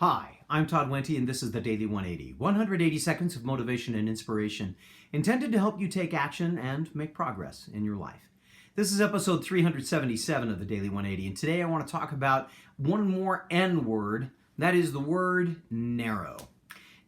Hi, I'm Todd Wente, and this is the Daily 180. 180 seconds of motivation and inspiration intended to help you take action and make progress in your life. This is episode 377 of the Daily 180, and today I want to talk about one more N word, that is the word narrow.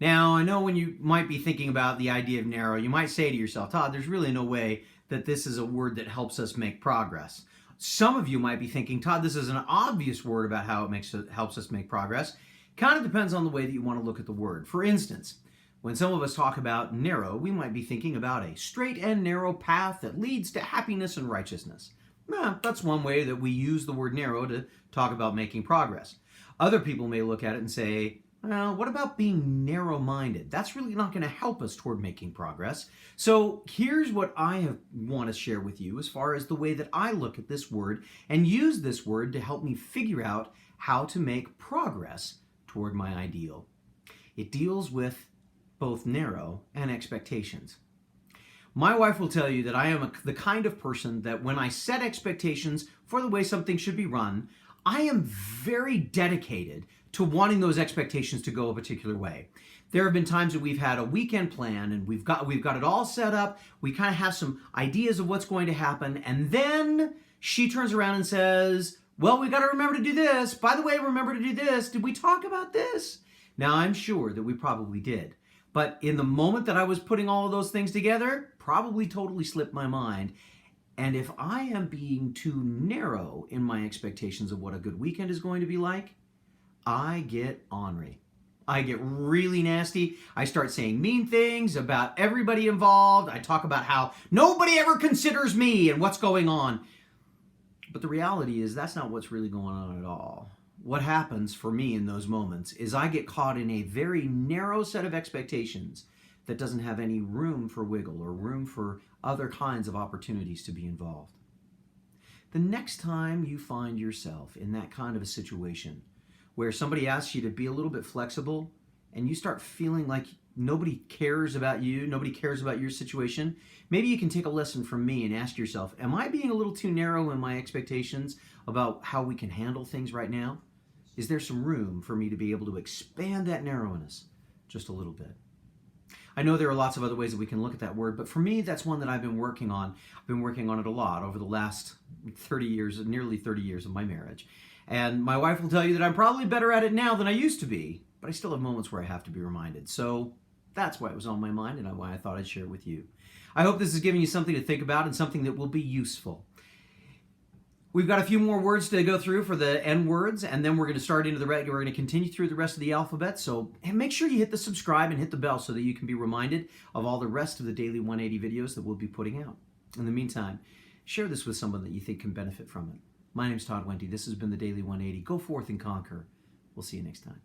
Now, I know when you might be thinking about the idea of narrow, you might say to yourself, Todd, there's really no way that this is a word that helps us make progress. Some of you might be thinking, Todd, this is an obvious word about how it helps us make progress. Kind of depends on the way that you want to look at the word. For instance, when some of us talk about narrow, we might be thinking about a straight and narrow path that leads to happiness and righteousness. That's one way that we use the word narrow to talk about making progress. Other people may look at it and say, well, what about being narrow-minded? That's really not going to help us toward making progress. So here's what I want to share with you as far as the way that I look at this word and use this word to help me figure out how to make progress toward my ideal. It deals with both narrow and expectations. My wife will tell you that I am the kind of person that when I set expectations for the way something should be run, I am very dedicated to wanting those expectations to go a particular way. There have been times that we've had a weekend plan and we've got it all set up. We kind of have some ideas of what's going to happen, and then she turns around and says, well, we got to remember to do this. By the way, remember to do this. Did we talk about this? Now, I'm sure that we probably did. But in the moment that I was putting all of those things together, probably totally slipped my mind. And if I am being too narrow in my expectations of what a good weekend is going to be like, I get ornery. I get really nasty. I start saying mean things about everybody involved. I talk about how nobody ever considers me and what's going on. But the reality is that's not what's really going on at all. What happens for me in those moments is I get caught in a very narrow set of expectations that doesn't have any room for wiggle or room for other kinds of opportunities to be involved. The next time you find yourself in that kind of a situation where somebody asks you to be a little bit flexible and you start feeling like nobody cares about you, nobody cares about your situation, maybe you can take a lesson from me and ask yourself, am I being a little too narrow in my expectations about how we can handle things right now? Is there some room for me to be able to expand that narrowness just a little bit? I know there are lots of other ways that we can look at that word, but for me, that's one that I've been working on. I've been working on it a lot over the last 30 years, nearly 30 years of my marriage. And my wife will tell you that I'm probably better at it now than I used to be, but I still have moments where I have to be reminded. So that's why it was on my mind and why I thought I'd share it with you. I hope this is giving you something to think about and something that will be useful. We've got a few more words to go through for the N words, and then we're going to continue through the rest of the alphabet. So make sure you hit the subscribe and hit the bell so that you can be reminded of all the rest of the Daily 180 videos that we'll be putting out. In the meantime, share this with someone that you think can benefit from it. My name's Todd Wente. This has been the Daily 180. Go forth and conquer. We'll see you next time.